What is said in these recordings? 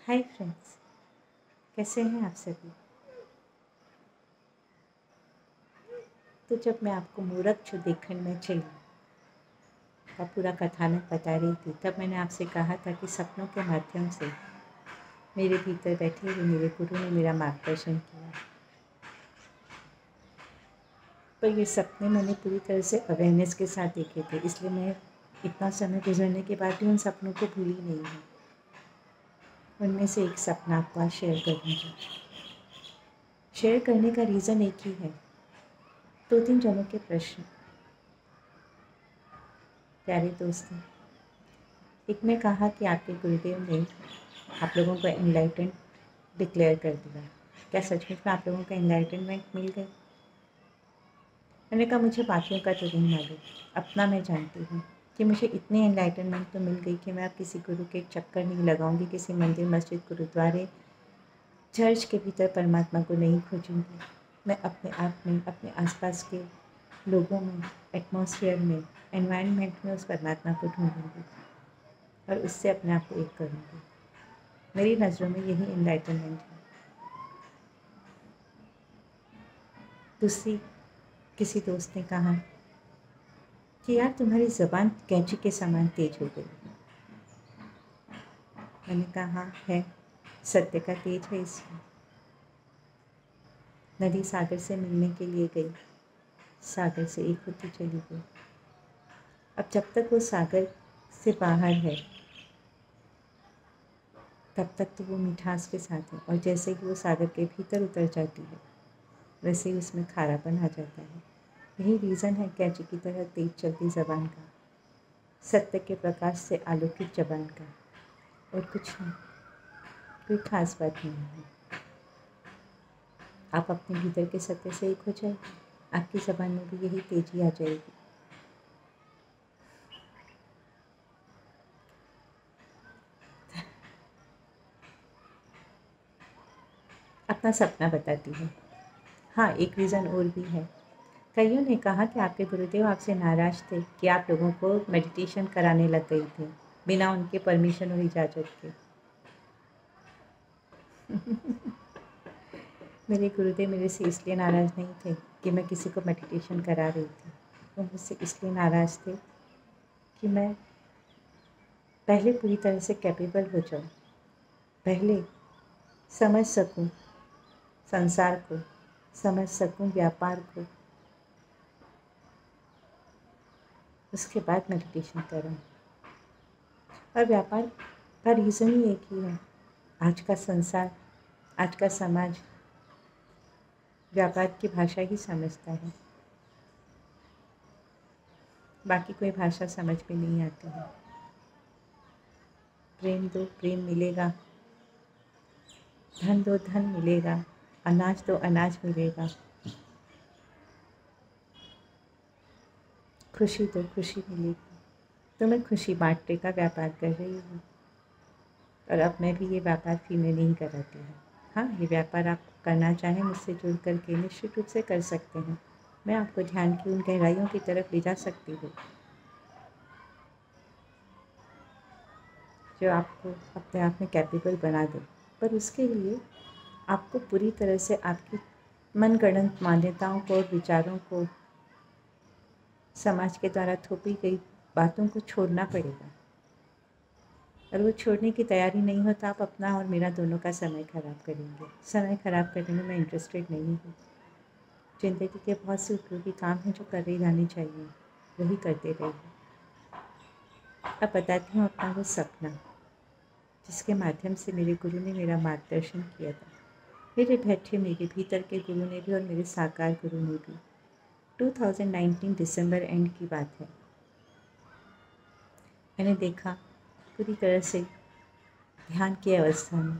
Hi friends, कैसे हैं आप सभी। तो जब मैं आपको मूरख जो देखने में चली का पूरा कथानक बता रही थी, तब मैंने आपसे कहा था कि सपनों के माध्यम से मेरे भीतर बैठे हुए मेरे गुरु ने मेरा मार्गदर्शन किया। पर ये सपने मैंने पूरी तरह से अवेयरनेस के साथ देखे थे, इसलिए मैं इतना समय गुजरने के बाद भी उन सपनों को भूली नहीं हूँ। उनमें से एक सपना आपको आज शेयर करूँगी। शेयर करने का रीज़न एक ही है, 2-3 जनों के प्रश्न। प्यारे दोस्तों, एक ने कहा कि आपके गुरुदेव ने आप लोगों को एनलाइटन डिक्लेयर कर दिया। क्या सचमुच में आप लोगों को एनलाइटनमेंट मिल गई? मैंने कहा मुझे बाकियों का तो नहीं मालूम, अपना मैं जानती हूँ कि मुझे इतनी एनलाइटनमेंट तो मिल गई कि मैं अब किसी गुरु के चक्कर नहीं लगाऊंगी, किसी मंदिर मस्जिद गुरुद्वारे चर्च के भीतर परमात्मा को नहीं खोजूंगी। मैं अपने आप में, अपने आसपास के लोगों में, एटमॉस्फेयर में, एनवायरनमेंट में उस परमात्मा को ढूंढूंगी और उससे अपने आप को एक करूँगी। मेरी नज़रों में यही एनलाइटनमेंट है। दूसरी किसी दोस्त ने कहा कि यार तुम्हारी ज़बान कैंची के समान तेज हो गई। मैंने कहा है, सत्य का तेज है इसमें। नदी सागर से मिलने के लिए गई, सागर से एक होती चली गई। अब जब तक वो सागर से बाहर है तब तक तो वो मिठास के साथ है, और जैसे ही वो सागर के भीतर उतर जाती है वैसे ही उसमें खारापन आ जाता है। यही रीज़न है कैंची की तरह तेज चलती ज़बान का, सत्य के प्रकाश से आलोकित ज़बान का, और कुछ नहीं, कोई खास बात नहीं है। आप अपने भीतर के सत्य से एक हो जाइए, आपकी ज़बान में भी यही तेजी आ जाएगी। अपना सपना बताती हूँ। हाँ, एक रीज़न और भी है। कईयों ने कहा कि आपके गुरुदेव आपसे नाराज़ थे कि आप लोगों को मेडिटेशन कराने लग गई थी बिना उनके परमिशन और इजाज़त के। मेरे गुरुदेव मेरे से इसलिए नाराज़ नहीं थे कि मैं किसी को मेडिटेशन करा रही थी। वो मुझसे इसलिए नाराज़ थे कि मैं पहले पूरी तरह से कैपेबल हो जाऊँ, पहले समझ सकूँ संसार को, समझ सकूँ व्यापार को, उसके बाद मेडिटेशन करूँ। और व्यापार का रीज़न ही एक ही है। आज का संसार, आज का समाज व्यापार की भाषा ही समझता है, बाकी कोई भाषा समझ में नहीं आती है। प्रेम दो प्रेम मिलेगा, धन दो धन मिलेगा, अनाज दो अनाज मिलेगा, खुशी दो खुशी मिलेगी। तो मैं खुशी बांटने का व्यापार कर रही हूँ, और अब मैं भी ये व्यापार फ्री में नहीं कराती हूँ। हाँ, ये व्यापार आप करना चाहें मुझसे जुड़ कर के निश्चित रूप से कर सकते हैं। मैं आपको ध्यान की उन गहराइयों की तरफ ले जा सकती हूँ जो आपको अपने आप में कैपेबल बना दे। पर उसके लिए आपको पूरी तरह से आपकी मनगढ़ंत मान्यताओं को और विचारों को, समाज के द्वारा थोपी गई बातों को छोड़ना पड़ेगा। और वो छोड़ने की तैयारी नहीं हो तो आप अपना और मेरा दोनों का समय ख़राब करेंगे। समय ख़राब करने में मैं इंटरेस्टेड नहीं हूँ। ज़िंदगी के बहुत से उपयोगी काम हैं जो करे जाने चाहिए, वही करते रहिए। अब बताती हूँ अपना वो सपना जिसके माध्यम से मेरे गुरु ने मेरा मार्गदर्शन किया था। मेरे बैठे मेरे भीतर के गुरु ने भी और मेरे साकार गुरु ने भी। 2019 दिसंबर एंड की बात है। मैंने देखा पूरी तरह से ध्यान की अवस्था में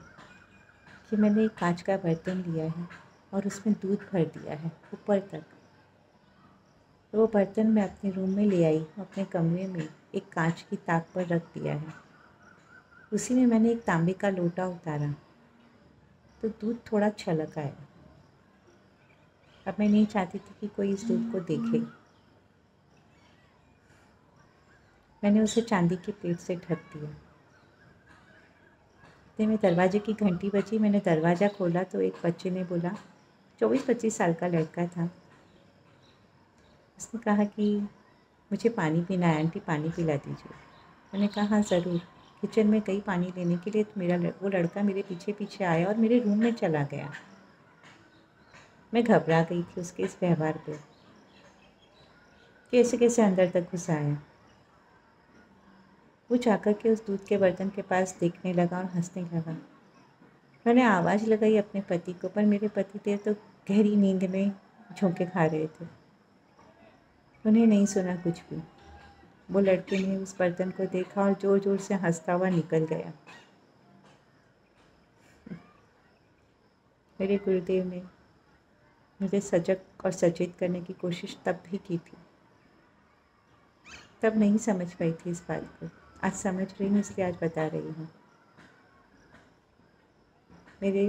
कि मैंने एक कांच का बर्तन लिया है और उसमें दूध भर दिया है ऊपर तक। तो वो बर्तन मैं अपने रूम में ले आई, अपने कमरे में एक कांच की ताक पर रख दिया है। उसी में मैंने एक तांबे का लोटा उतारा तो दूध थोड़ा छलक आया। अब मैं नहीं चाहती थी कि कोई इस दूध को देखे। मैंने उसे चांदी की प्लेट से ढक दिया। इतने में दरवाजे की घंटी बजी। मैंने दरवाज़ा खोला तो एक बच्चे ने बोला, 24-25 साल का लड़का था। उसने कहा कि मुझे पानी पीना है आंटी, पानी पिला दीजिए। मैंने कहा हाँ ज़रूर। किचन में गई पानी लेने के लिए तो वो लड़का मेरे पीछे पीछे आया और मेरे रूम में चला गया। मैं घबरा गई थी उसके इस व्यवहार पे, कैसे कैसे अंदर तक घुस आया। वो जाकर के उस दूध के बर्तन के पास देखने लगा और हंसने लगा। मैंने आवाज़ लगाई अपने पति को, पर मेरे पति देव तो गहरी नींद में झोंके खा रहे थे। उन्हें नहीं सुना कुछ भी। वो लड़के ने उस बर्तन को देखा और ज़ोर ज़ोर से हंसता हुआ निकल गया। मेरे गुरुदेव ने मुझे सजग और सचेत करने की कोशिश तब भी की थी। तब नहीं समझ पाई थी इस बात को, आज समझ रही हूँ, इसलिए आज बता रही हूँ। मेरे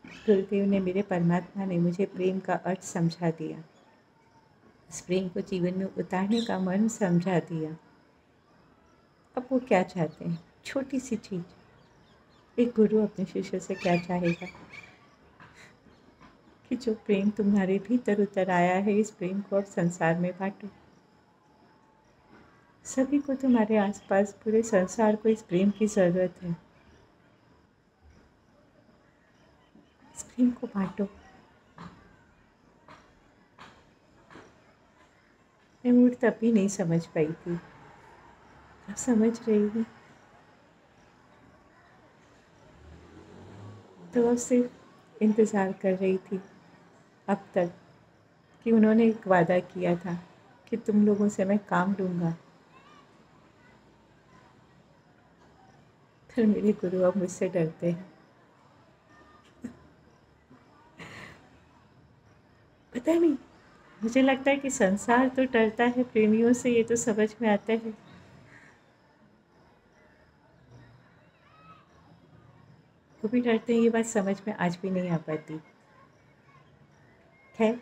गुरुदेव ने, मेरे परमात्मा ने मुझे प्रेम का अर्थ समझा दिया। इस प्रेम को जीवन में उतारने का मर्म समझा दिया। अब वो क्या चाहते हैं, छोटी सी चीज़। एक गुरु अपने शिष्य से क्या चाहेगा कि जो प्रेम तुम्हारे भीतर उतर आया है, इस प्रेम को अब संसार में बांटो। सभी को, तुम्हारे आसपास पूरे संसार को इस प्रेम की ज़रूरत है। इस प्रेम को बांटो। मैं मूड तब भी नहीं समझ पाई थी, अब समझ रही हूँ। तो अब सिर्फ इंतज़ार कर रही थी अब तक कि उन्होंने एक वादा किया था कि तुम लोगों से मैं काम लूँगा। फिर मेरे गुरु अब मुझसे डरते हैं। पता नहीं, मुझे लगता है कि संसार तो डरता है प्रेमियों से, ये तो समझ में आता है। वो भी डरते हैं, ये बात समझ में आज भी नहीं आ पाती। खैर,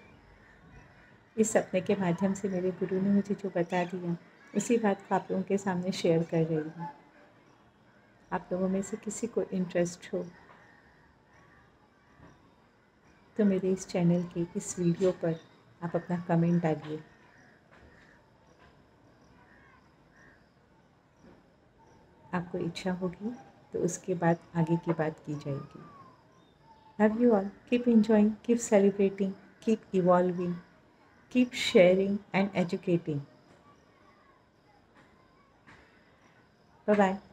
इस सपने के माध्यम से मेरे गुरु ने मुझे जो बता दिया, उसी बात को आप लोगों के सामने शेयर कर रही हूँ। आप लोगों में से किसी को इंटरेस्ट हो तो मेरे इस चैनल के इस वीडियो पर आप अपना कमेंट डालिए। आपको इच्छा होगी तो उसके बाद आगे की बात की जाएगी। Love you all. Keep enjoying, keep celebrating, keep evolving, keep sharing and educating. Bye-bye.